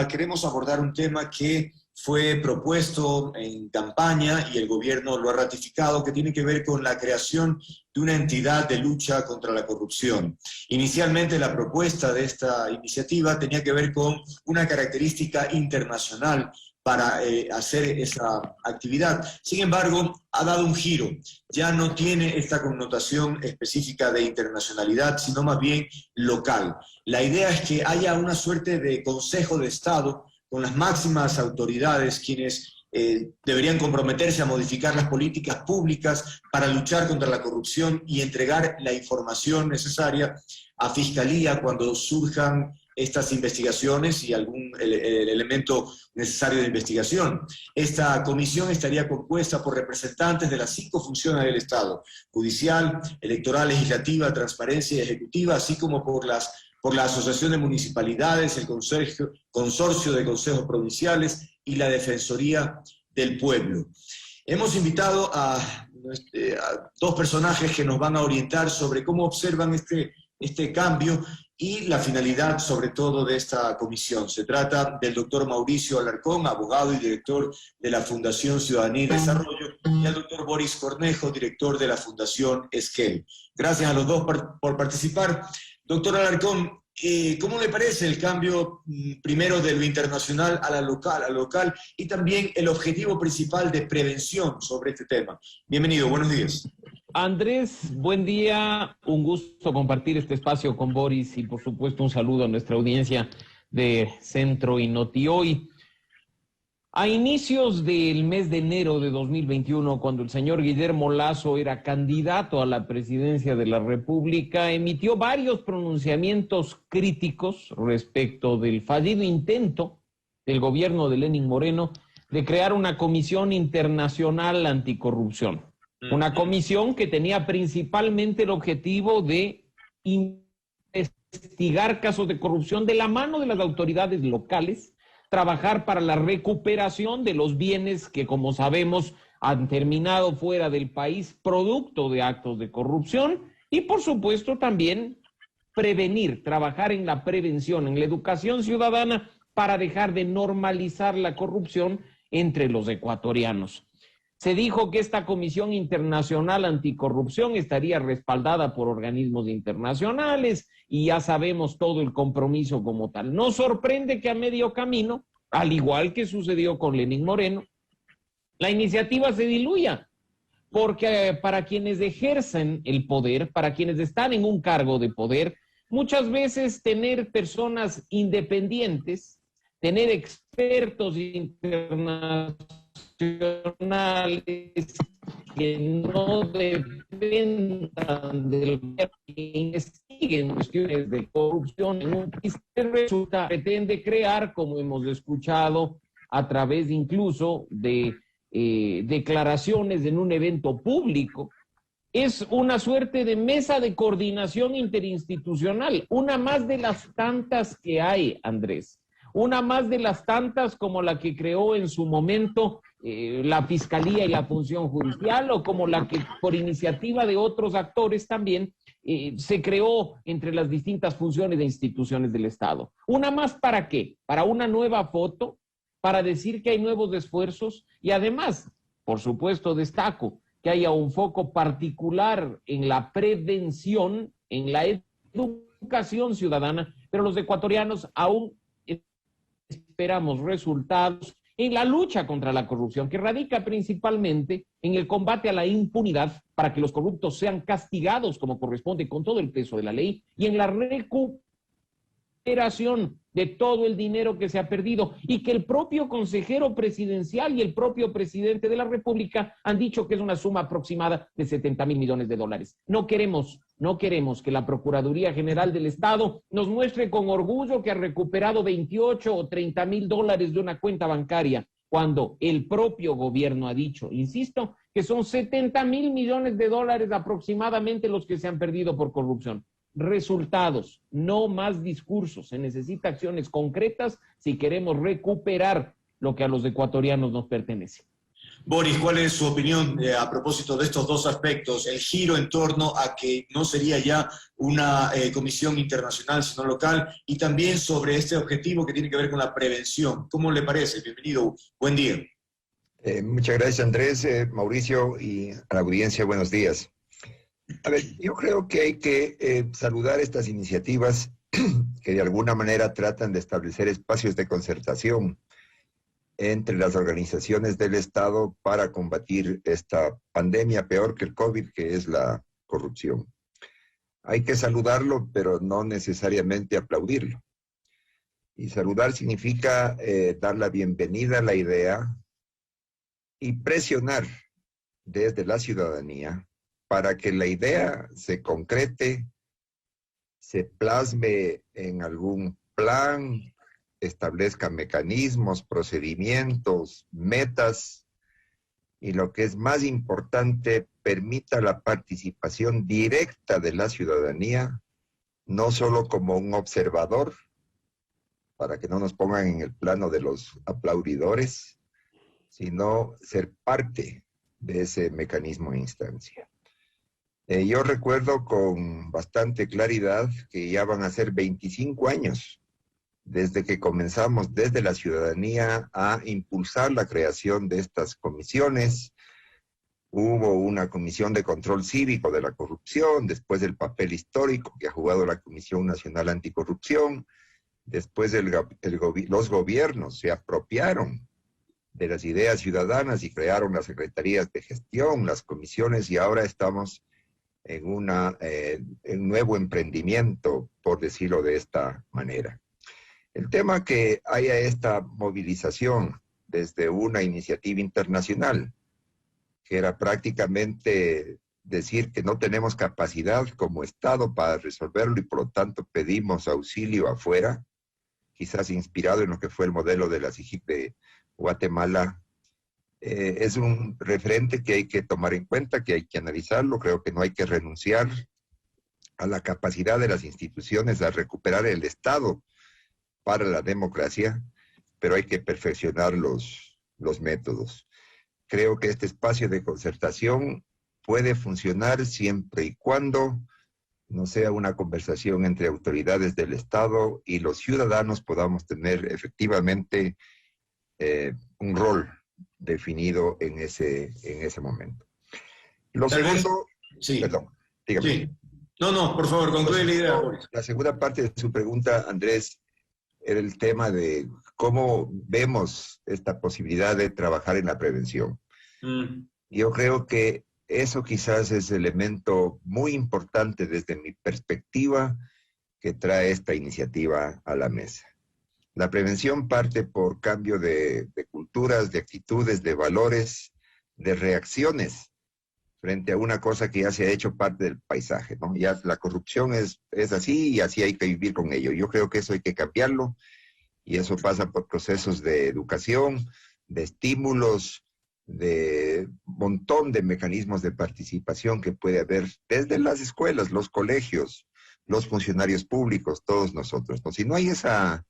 Queremos abordar un tema que fue propuesto en campaña y el gobierno lo ha ratificado, que tiene que ver con la creación de una entidad de lucha contra la corrupción. Inicialmente la propuesta de esta iniciativa tenía que ver con una característica internacional para hacer esa actividad. Sin embargo, ha dado un giro. Ya no tiene esta connotación específica de internacionalidad, sino más bien local. La idea es que haya una suerte de Consejo de Estado con las máximas autoridades, quienes deberían comprometerse a modificar las políticas públicas para luchar contra la corrupción y entregar la información necesaria a Fiscalía cuando surjan estas investigaciones y algún elemento necesario de investigación. Esta comisión estaría compuesta por representantes de las 5 funciones del Estado: judicial, electoral, legislativa, transparencia y ejecutiva, así como por la Asociación de Municipalidades, el Consorcio de Consejos Provinciales y la Defensoría del Pueblo. Hemos invitado a 2 personajes que nos van a orientar sobre cómo observan este cambio y la finalidad, sobre todo, de esta comisión. Se trata del doctor Mauricio Alarcón, abogado y director de la Fundación Ciudadanía y Desarrollo, y al doctor Boris Cornejo, director de la Fundación Esquel. Gracias a los dos por participar. Doctor Alarcón, ¿cómo le parece el cambio primero de lo internacional a lo local y también el objetivo principal de prevención sobre este tema? Bienvenido, buenos días. Andrés, buen día, un gusto compartir este espacio con Boris y por supuesto un saludo a nuestra audiencia de Centro y Noti Hoy. A inicios del mes de enero de 2021, cuando el señor Guillermo Lasso era candidato a la presidencia de la República, emitió varios pronunciamientos críticos respecto del fallido intento del gobierno de Lenín Moreno de crear una comisión internacional anticorrupción. Una comisión que tenía principalmente el objetivo de investigar casos de corrupción de la mano de las autoridades locales, trabajar para la recuperación de los bienes que, como sabemos, han terminado fuera del país producto de actos de corrupción y, por supuesto, también prevenir, trabajar en la prevención, en la educación ciudadana para dejar de normalizar la corrupción entre los ecuatorianos. Se dijo que esta Comisión Internacional Anticorrupción estaría respaldada por organismos internacionales y ya sabemos todo el compromiso como tal. No sorprende que a medio camino, al igual que sucedió con Lenín Moreno, la iniciativa se diluya, porque para quienes ejercen el poder, para quienes están en un cargo de poder, muchas veces tener personas independientes, tener expertos internacionales que no dependan del gobierno, que investiguen cuestiones de corrupción en un país, pretende crear, como hemos escuchado a través incluso de declaraciones en un evento público, es una suerte de mesa de coordinación interinstitucional, una más de las tantas que hay, Andrés, una más de las tantas como la que creó en su momento la Fiscalía y la Función Judicial, o como la que por iniciativa de otros actores también se creó entre las distintas funciones e instituciones del Estado. ¿Una más para qué? Para una nueva foto, para decir que hay nuevos esfuerzos y además, por supuesto, destaco que haya un foco particular en la prevención, en la educación ciudadana, pero los ecuatorianos aún esperamos resultados en la lucha contra la corrupción, que radica principalmente en el combate a la impunidad para que los corruptos sean castigados como corresponde con todo el peso de la ley y en la recuperación de todo el dinero que se ha perdido y que el propio consejero presidencial y el propio presidente de la República han dicho que es una suma aproximada de 70,000 millones de dólares. No queremos que la Procuraduría General del Estado nos muestre con orgullo que ha recuperado 28 o 30,000 dólares de una cuenta bancaria, cuando el propio gobierno ha dicho, insisto, que son 70,000 millones de dólares aproximadamente los que se han perdido por corrupción. Resultados, no más discursos. Se necesitan acciones concretas si queremos recuperar lo que a los ecuatorianos nos pertenece. Boris, ¿cuál es su opinión a propósito de estos dos aspectos? El giro en torno a que no sería ya una comisión internacional, sino local, y también sobre este objetivo que tiene que ver con la prevención. ¿Cómo le parece? Bienvenido, buen día. Muchas gracias, Andrés, Mauricio, y a la audiencia, buenos días. A ver, yo creo que hay que saludar estas iniciativas que de alguna manera tratan de establecer espacios de concertación entre las organizaciones del Estado para combatir esta pandemia peor que el COVID, que es la corrupción. Hay que saludarlo, pero no necesariamente aplaudirlo. Y saludar significa dar la bienvenida a la idea y presionar desde la ciudadanía para que la idea se concrete, se plasme en algún plan, establezca mecanismos, procedimientos, metas, y lo que es más importante, permita la participación directa de la ciudadanía, no solo como un observador, para que no nos pongan en el plano de los aplaudidores, sino ser parte de ese mecanismo de instancia. Yo recuerdo con bastante claridad que ya van a ser 25 años desde que comenzamos desde la ciudadanía a impulsar la creación de estas comisiones. Hubo una comisión de control cívico de la corrupción, después del papel histórico que ha jugado la Comisión Nacional Anticorrupción, después los gobiernos se apropiaron de las ideas ciudadanas y crearon las secretarías de gestión, las comisiones, y ahora estamos en un nuevo emprendimiento, por decirlo de esta manera. El tema que haya esta movilización desde una iniciativa internacional, que era prácticamente decir que no tenemos capacidad como Estado para resolverlo y por lo tanto pedimos auxilio afuera, quizás inspirado en lo que fue el modelo de la CIGIC de Guatemala, es un referente que hay que tomar en cuenta, que hay que analizarlo. Creo que no hay que renunciar a la capacidad de las instituciones a recuperar el Estado para la democracia, pero hay que perfeccionar los métodos. Creo que este espacio de concertación puede funcionar siempre y cuando no sea una conversación entre autoridades del Estado y los ciudadanos podamos tener efectivamente un rol definido en ese momento. Lo segundo, sí. Perdón, dígame. Sí. No, por favor, concluye la idea. La segunda parte de su pregunta, Andrés, era el tema de cómo vemos esta posibilidad de trabajar en la prevención. Yo creo que eso quizás es el elemento muy importante desde mi perspectiva que trae esta iniciativa a la mesa. La prevención parte por cambio de culturas, de actitudes, de valores, de reacciones frente a una cosa que ya se ha hecho parte del paisaje, ¿no? Ya la corrupción es así y así hay que vivir con ello. Yo creo que eso hay que cambiarlo y eso pasa por procesos de educación, de estímulos, de un montón de mecanismos de participación que puede haber desde las escuelas, los colegios, los funcionarios públicos, todos nosotros, ¿no? Si no hay esa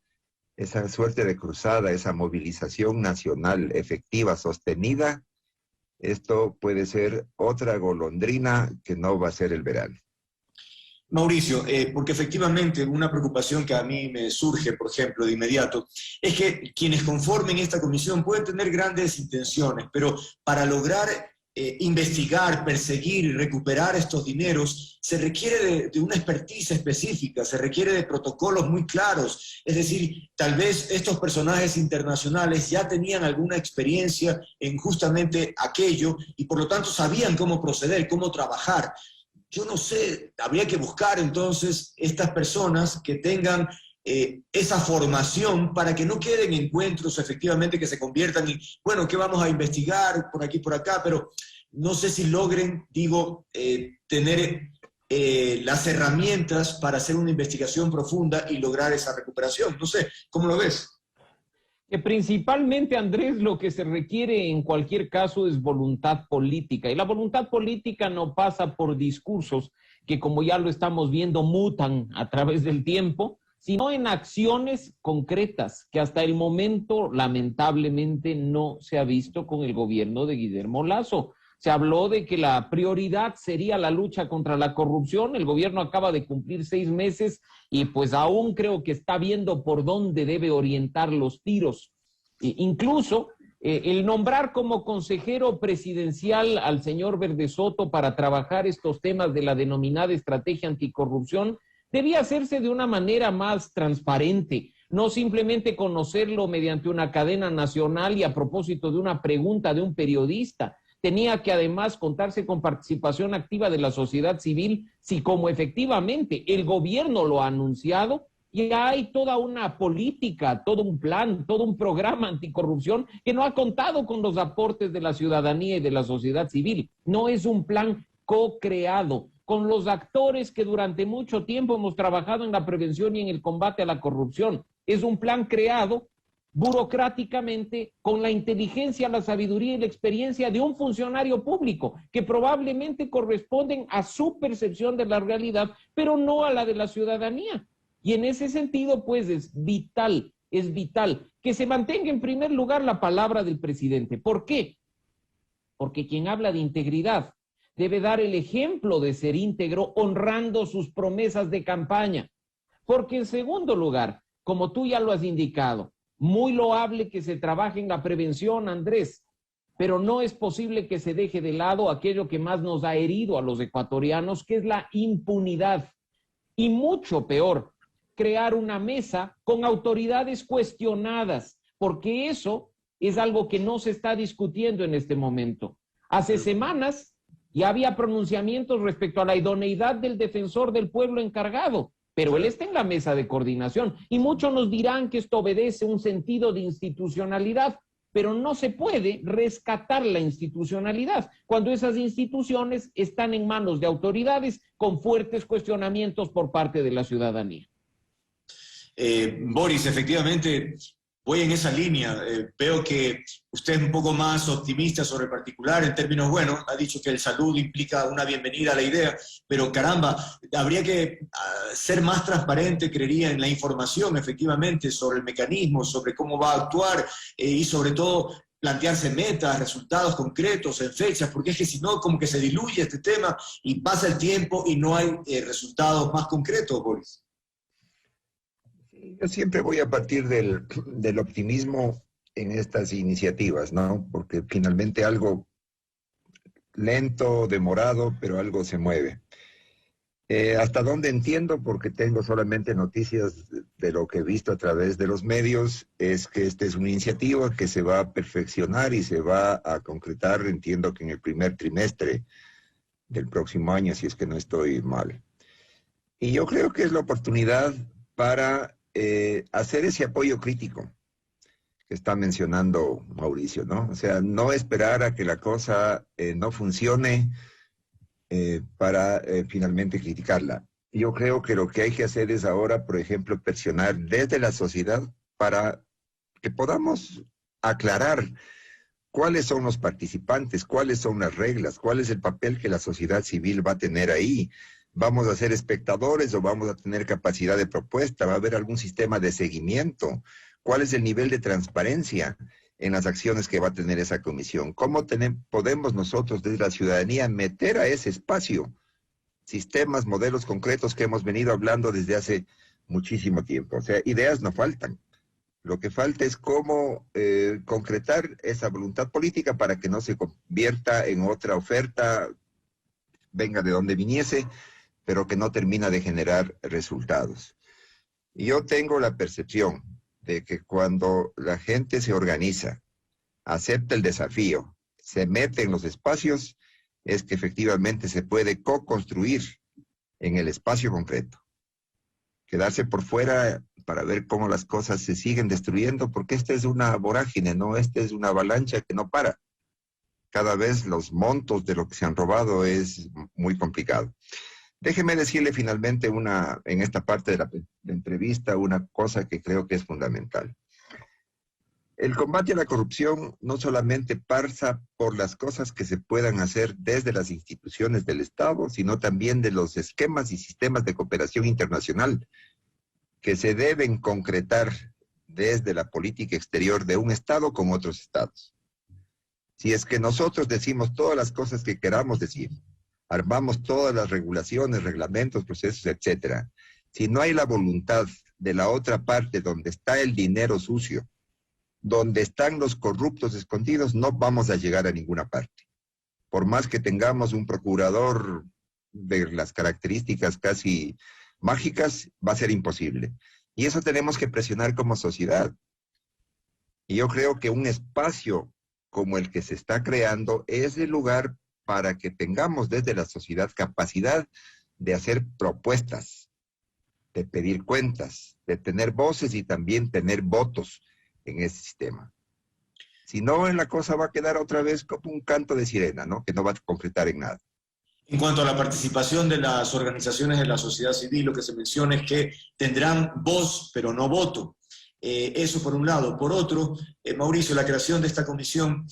suerte de cruzada, esa movilización nacional efectiva, sostenida, esto puede ser otra golondrina que no va a ser el verano. Mauricio, porque efectivamente una preocupación que a mí me surge, por ejemplo, de inmediato, es que quienes conformen esta comisión pueden tener grandes intenciones, pero para lograr investigar, perseguir y recuperar estos dineros, se requiere de una expertise específica, se requiere de protocolos muy claros. Es decir, tal vez estos personajes internacionales ya tenían alguna experiencia en justamente aquello y por lo tanto sabían cómo proceder, cómo trabajar. Yo no sé, habría que buscar entonces estas personas que tengan esa formación para que no queden encuentros efectivamente que se conviertan en, bueno, ¿qué vamos a investigar por aquí, por acá? Pero no sé si logren, tener las herramientas para hacer una investigación profunda y lograr esa recuperación. No sé, ¿cómo lo ves? Que principalmente, Andrés, lo que se requiere en cualquier caso es voluntad política. Y la voluntad política no pasa por discursos que, como ya lo estamos viendo, mutan a través del tiempo, sino en acciones concretas, que hasta el momento lamentablemente no se ha visto con el gobierno de Guillermo Lasso. Se habló de que la prioridad sería la lucha contra la corrupción. El gobierno acaba de cumplir 6 meses y pues aún creo que está viendo por dónde debe orientar los tiros. Incluso el nombrar como consejero presidencial al señor Verde Soto para trabajar estos temas de la denominada estrategia anticorrupción debía hacerse de una manera más transparente, no simplemente conocerlo mediante una cadena nacional y a propósito de una pregunta de un periodista. Tenía que además contarse con participación activa de la sociedad civil, si como efectivamente el gobierno lo ha anunciado, ya hay toda una política, todo un plan, todo un programa anticorrupción que no ha contado con los aportes de la ciudadanía y de la sociedad civil. No es un plan co-creado con los actores que durante mucho tiempo hemos trabajado en la prevención y en el combate a la corrupción. Es un plan creado burocráticamente con la inteligencia, la sabiduría y la experiencia de un funcionario público que probablemente corresponden a su percepción de la realidad, pero no a la de la ciudadanía. Y en ese sentido, pues es vital que se mantenga en primer lugar la palabra del presidente. ¿Por qué? Porque quien habla de integridad debe dar el ejemplo de ser íntegro honrando sus promesas de campaña. Porque en segundo lugar, como tú ya lo has indicado, muy loable que se trabaje en la prevención, Andrés, pero no es posible que se deje de lado aquello que más nos ha herido a los ecuatorianos, que es la impunidad. Y mucho peor, crear una mesa con autoridades cuestionadas, porque eso es algo que no se está discutiendo en este momento. Hace semanas ya había pronunciamientos respecto a la idoneidad del defensor del pueblo encargado, pero él está en la mesa de coordinación y muchos nos dirán que esto obedece un sentido de institucionalidad, pero no se puede rescatar la institucionalidad cuando esas instituciones están en manos de autoridades con fuertes cuestionamientos por parte de la ciudadanía. Boris, efectivamente, voy en esa línea. Veo que usted es un poco más optimista sobre el particular en términos, bueno, ha dicho que el salud implica una bienvenida a la idea, pero caramba, habría que ser más transparente, creería, en la información, efectivamente, sobre el mecanismo, sobre cómo va a actuar y sobre todo plantearse metas, resultados concretos en fechas, porque es que si no, como que se diluye este tema y pasa el tiempo y no hay resultados más concretos, Boris. Yo siempre voy a partir del optimismo en estas iniciativas, ¿no? Porque finalmente algo lento, demorado, pero algo se mueve. Hasta donde entiendo, porque tengo solamente noticias de lo que he visto a través de los medios, es que esta es una iniciativa que se va a perfeccionar y se va a concretar, entiendo que en el primer trimestre del próximo año, si es que no estoy mal. Y yo creo que es la oportunidad para hacer ese apoyo crítico que está mencionando Mauricio, ¿no? O sea, no esperar a que la cosa no funcione para finalmente criticarla. Yo creo que lo que hay que hacer es ahora, por ejemplo, presionar desde la sociedad para que podamos aclarar cuáles son los participantes, cuáles son las reglas, cuál es el papel que la sociedad civil va a tener ahí. ¿Vamos a ser espectadores o vamos a tener capacidad de propuesta? ¿Va a haber algún sistema de seguimiento? ¿Cuál es el nivel de transparencia en las acciones que va a tener esa comisión? ¿Cómo podemos nosotros desde la ciudadanía meter a ese espacio sistemas, modelos concretos que hemos venido hablando desde hace muchísimo tiempo? O sea, ideas no faltan. Lo que falta es cómo concretar esa voluntad política para que no se convierta en otra oferta, venga de donde viniese, pero que no termina de generar resultados. Y yo tengo la percepción de que cuando la gente se organiza, acepta el desafío, se mete en los espacios, es que efectivamente se puede co-construir en el espacio concreto. Quedarse por fuera para ver cómo las cosas se siguen destruyendo, porque esta es una vorágine, ¿no? Esta es una avalancha que no para. Cada vez los montos de lo que se han robado es muy complicado. Déjeme decirle finalmente en esta parte de la entrevista una cosa que creo que es fundamental. El combate a la corrupción no solamente pasa por las cosas que se puedan hacer desde las instituciones del Estado, sino también de los esquemas y sistemas de cooperación internacional que se deben concretar desde la política exterior de un Estado con otros Estados. Si es que nosotros decimos todas las cosas que queramos decir, armamos todas las regulaciones, reglamentos, procesos, etcétera, si no hay la voluntad de la otra parte donde está el dinero sucio, donde están los corruptos escondidos, no vamos a llegar a ninguna parte. Por más que tengamos un procurador de las características casi mágicas, va a ser imposible. Y eso tenemos que presionar como sociedad. Y yo creo que un espacio como el que se está creando es el lugar para que tengamos desde la sociedad capacidad de hacer propuestas, de pedir cuentas, de tener voces y también tener votos en ese sistema. Si no, la cosa va a quedar otra vez como un canto de sirena, ¿no? Que no va a concretar en nada. En cuanto a la participación de las organizaciones de la sociedad civil, lo que se menciona es que tendrán voz, pero no voto. Eso por un lado. Por otro, Mauricio, la creación de esta comisión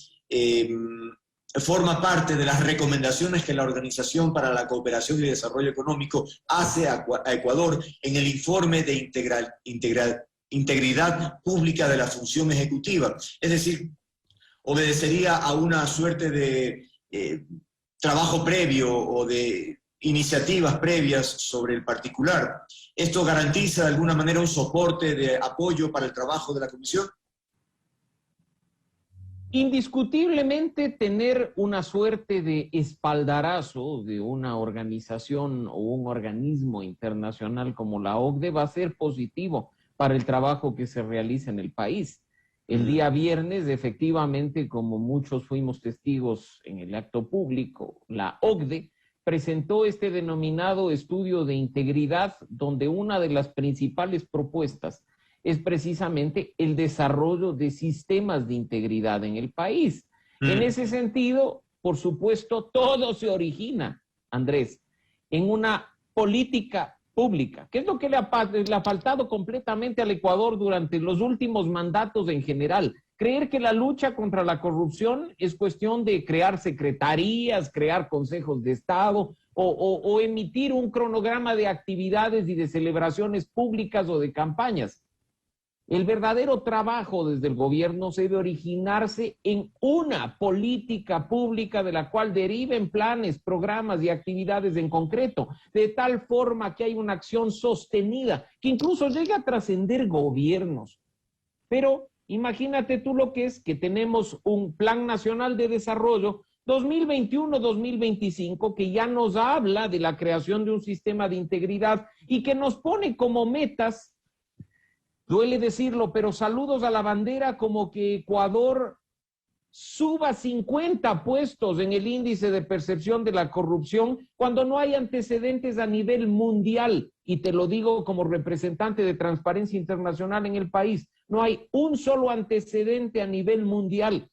forma parte de las recomendaciones que la Organización para la Cooperación y Desarrollo Económico hace a Ecuador en el informe de integridad pública de la función ejecutiva. Es decir, obedecería a una suerte de trabajo previo o de iniciativas previas sobre el particular. ¿Esto garantiza de alguna manera un soporte de apoyo para el trabajo de la comisión? Indiscutiblemente tener una suerte de espaldarazo de una organización o un organismo internacional como la OCDE va a ser positivo para el trabajo que se realiza en el país. El día viernes, efectivamente, como muchos fuimos testigos en el acto público, la OCDE presentó este denominado estudio de integridad, donde una de las principales propuestas es precisamente el desarrollo de sistemas de integridad en el país. En ese sentido, por supuesto, todo se origina, Andrés, en una política pública, que es lo que le ha faltado completamente al Ecuador durante los últimos mandatos en general. Creer que la lucha contra la corrupción es cuestión de crear secretarías, crear consejos de Estado o emitir un cronograma de actividades y de celebraciones públicas o de campañas. El verdadero trabajo desde el gobierno debe originarse en una política pública de la cual deriven planes, programas y actividades en concreto, de tal forma que hay una acción sostenida, que incluso llegue a trascender gobiernos. Pero imagínate tú lo que es que tenemos un Plan Nacional de Desarrollo 2021-2025 que ya nos habla de la creación de un sistema de integridad y que nos pone como metas. Duele decirlo, pero saludos a la bandera como que Ecuador suba 50 puestos en el índice de percepción de la corrupción cuando no hay antecedentes a nivel mundial. Y te lo digo como representante de Transparencia Internacional en el país. No hay un solo antecedente a nivel mundial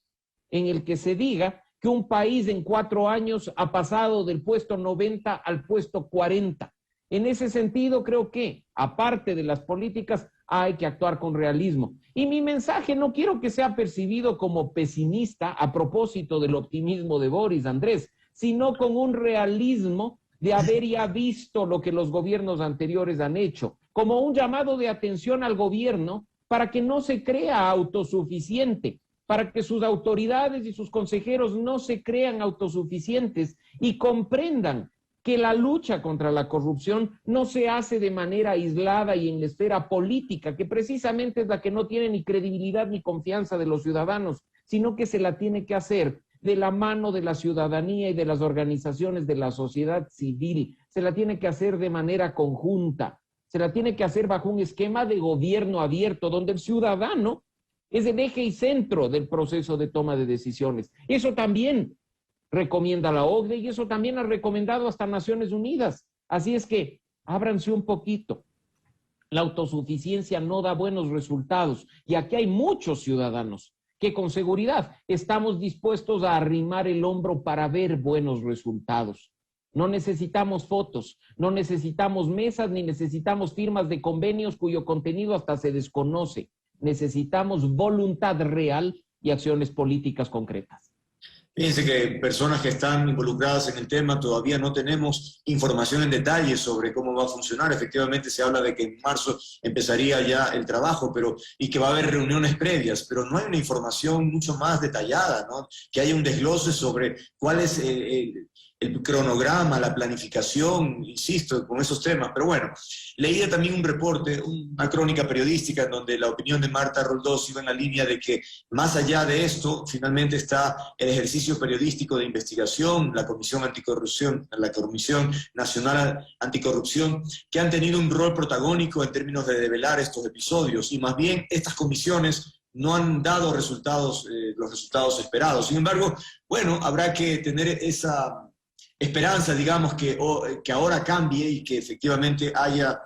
en el que se diga que un país en 4 años ha pasado del puesto 90 al puesto 40. En ese sentido, creo que, aparte de las políticas, hay que actuar con realismo. Y mi mensaje no quiero que sea percibido como pesimista a propósito del optimismo de Boris, Andrés, sino con un realismo de haber ya visto lo que los gobiernos anteriores han hecho, como un llamado de atención al gobierno para que no se crea autosuficiente, para que sus autoridades y sus consejeros no se crean autosuficientes y comprendan que la lucha contra la corrupción no se hace de manera aislada y en la esfera política, que precisamente es la que no tiene ni credibilidad ni confianza de los ciudadanos, sino que se la tiene que hacer de la mano de la ciudadanía y de las organizaciones de la sociedad civil. Se la tiene que hacer de manera conjunta, se la tiene que hacer bajo un esquema de gobierno abierto, donde el ciudadano es el eje y centro del proceso de toma de decisiones. Eso también recomienda la OCDE y eso también ha recomendado hasta Naciones Unidas. Así es que ábranse un poquito. La autosuficiencia no da buenos resultados y aquí hay muchos ciudadanos que con seguridad estamos dispuestos a arrimar el hombro para ver buenos resultados. No necesitamos fotos, no necesitamos mesas ni necesitamos firmas de convenios cuyo contenido hasta se desconoce. Necesitamos voluntad real y acciones políticas concretas. Fíjense que personas que están involucradas en el tema todavía no tenemos información en detalle sobre cómo va a funcionar. Efectivamente se habla de que en marzo empezaría ya el trabajo, y que va a haber reuniones previas, pero no hay una información mucho más detallada, ¿no? Que haya un desglose sobre cuál es el cronograma, la planificación, insisto, con esos temas. Pero bueno, leía también un reporte, una crónica periodística en donde la opinión de Marta Roldós iba en la línea de que más allá de esto, finalmente está el ejercicio periodístico de investigación, la Comisión Anticorrupción, la Comisión Nacional Anticorrupción, que han tenido un rol protagónico en términos de develar estos episodios, y más bien estas comisiones no han dado resultados, los resultados esperados. Sin embargo, bueno, habrá que tener esa esperanza, digamos, que ahora cambie y que efectivamente haya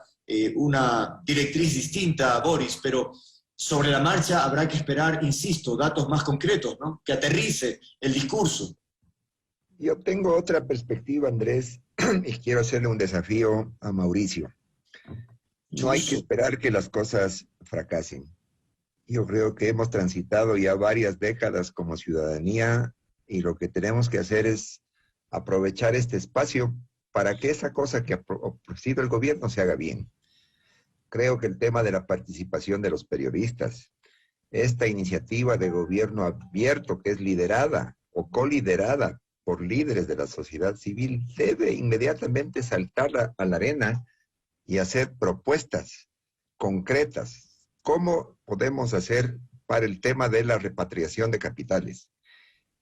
una directriz distinta, Boris, pero sobre la marcha habrá que esperar, insisto, datos más concretos, ¿no? Que aterrice el discurso. Yo tengo otra perspectiva, Andrés, y quiero hacerle un desafío a Mauricio. No hay que esperar que las cosas fracasen. Yo creo que hemos transitado ya varias décadas como ciudadanía y lo que tenemos que hacer es aprovechar este espacio para que esa cosa que ha ofrecido el gobierno se haga bien. Creo que el tema de la participación de los periodistas, esta iniciativa de gobierno abierto que es liderada o coliderada por líderes de la sociedad civil, debe inmediatamente saltar a la arena y hacer propuestas concretas. ¿Cómo podemos hacer para el tema de la repatriación de capitales?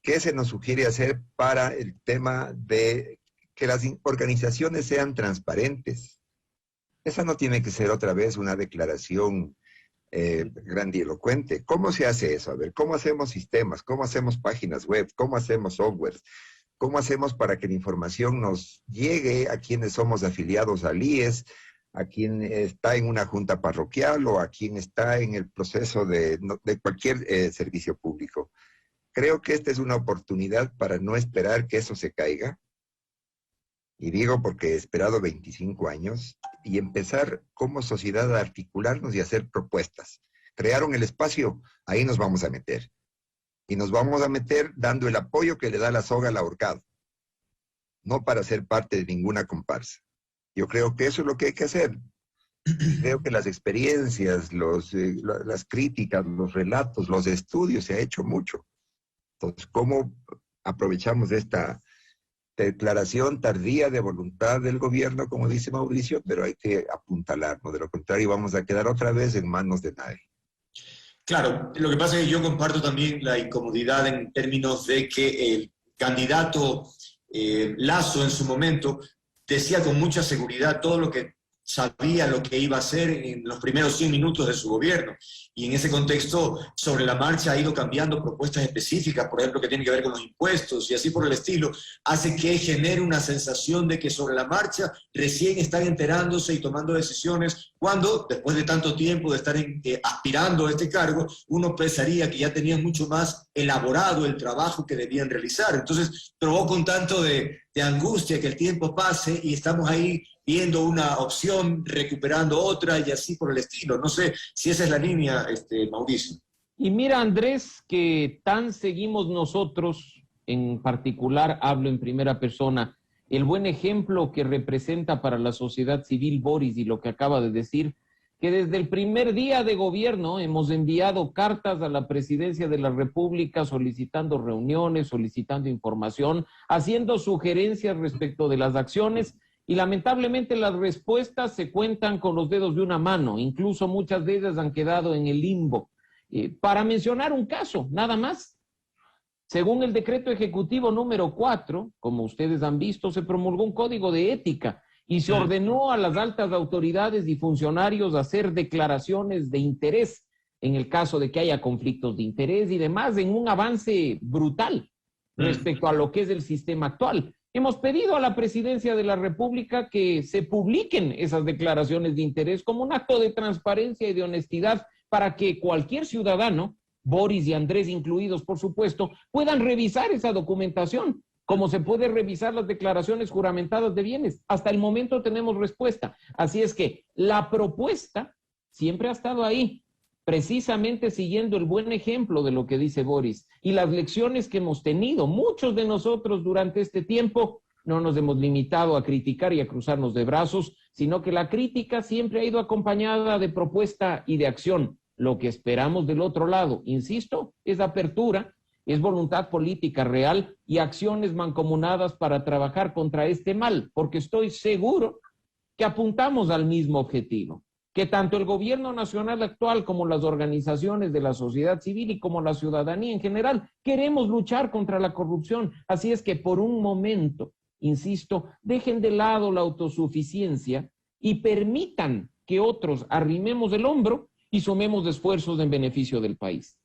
¿Qué se nos sugiere hacer para el tema de que las organizaciones sean transparentes? Esa no tiene que ser otra vez una declaración grandilocuente. ¿Cómo se hace eso? A ver, ¿cómo hacemos sistemas? ¿Cómo hacemos páginas web? ¿Cómo hacemos software? ¿Cómo hacemos para que la información nos llegue a quienes somos afiliados al IES, a quien está en una junta parroquial o a quien está en el proceso de cualquier servicio público? Creo que esta es una oportunidad para no esperar que eso se caiga. Y digo porque he esperado 25 años y empezar como sociedad a articularnos y hacer propuestas. Crearon el espacio, ahí nos vamos a meter. Y nos vamos a meter dando el apoyo que le da la soga al ahorcado. No para ser parte de ninguna comparsa. Yo creo que eso es lo que hay que hacer. Creo que las experiencias, las críticas, los relatos, los estudios, se ha hecho mucho. Entonces, ¿cómo aprovechamos esta declaración tardía de voluntad del gobierno, como dice Mauricio? Pero hay que apuntalarnos, de lo contrario vamos a quedar otra vez en manos de nadie. Claro, lo que pasa es que yo comparto también la incomodidad en términos de que el candidato Lasso en su momento decía con mucha seguridad todo lo que sabía lo que iba a hacer en los primeros 100 minutos de su gobierno. Y en ese contexto, sobre la marcha ha ido cambiando propuestas específicas, por ejemplo, que tienen que ver con los impuestos y así por el estilo, hace que genere una sensación de que sobre la marcha recién están enterándose y tomando decisiones, cuando después de tanto tiempo de estar aspirando a este cargo, uno pensaría que ya tenían mucho más elaborado el trabajo que debían realizar. Entonces, provoca un tanto de angustia que el tiempo pase y estamos ahí viendo una opción, recuperando otra y así por el estilo. No sé si esa es la línea, Mauricio. Y mira, Andrés, que tan seguimos nosotros, en particular hablo en primera persona, el buen ejemplo que representa para la sociedad civil Boris y lo que acaba de decir, que desde el primer día de gobierno hemos enviado cartas a la Presidencia de la República solicitando reuniones, solicitando información, haciendo sugerencias respecto de las acciones. Y lamentablemente las respuestas se cuentan con los dedos de una mano, incluso muchas de ellas han quedado en el limbo. Para mencionar un caso, nada más, según el decreto ejecutivo número 4, como ustedes han visto, se promulgó un código de ética y se ordenó a las altas autoridades y funcionarios hacer declaraciones de interés en el caso de que haya conflictos de interés y demás, en un avance brutal respecto a lo que es el sistema actual. Hemos pedido a la Presidencia de la República que se publiquen esas declaraciones de interés como un acto de transparencia y de honestidad para que cualquier ciudadano, Boris y Andrés incluidos, por supuesto, puedan revisar esa documentación, como se puede revisar las declaraciones juramentadas de bienes. Hasta el momento tenemos respuesta. Así es que la propuesta siempre ha estado ahí. precisamente siguiendo el buen ejemplo de lo que dice Boris y las lecciones que hemos tenido. Muchos de nosotros durante este tiempo no nos hemos limitado a criticar y a cruzarnos de brazos, sino que la crítica siempre ha ido acompañada de propuesta y de acción. Lo que esperamos del otro lado, insisto, es apertura, es voluntad política real y acciones mancomunadas para trabajar contra este mal, porque estoy seguro que apuntamos al mismo objetivo, que tanto el gobierno nacional actual como las organizaciones de la sociedad civil y como la ciudadanía en general queremos luchar contra la corrupción. Así es que por un momento, insisto, dejen de lado la autosuficiencia y permitan que otros arrimemos el hombro y sumemos esfuerzos en beneficio del país.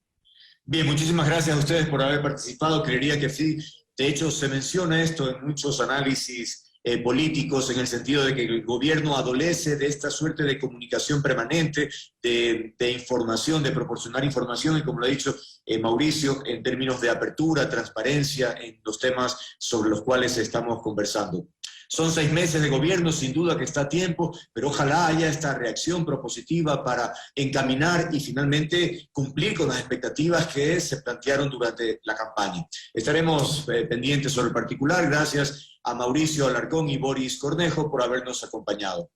Bien, muchísimas gracias a ustedes por haber participado. Creería que sí, de hecho se menciona esto en muchos análisis políticos, en el sentido de que el gobierno adolece de esta suerte de comunicación permanente, de información, de proporcionar información, y como lo ha dicho Mauricio, en términos de apertura, transparencia en los temas sobre los cuales estamos conversando. Son 6 meses de gobierno, sin duda que está a tiempo, pero ojalá haya esta reacción propositiva para encaminar y finalmente cumplir con las expectativas que se plantearon durante la campaña. Estaremos pendientes sobre el particular. Gracias a Mauricio Alarcón y Boris Cornejo por habernos acompañado.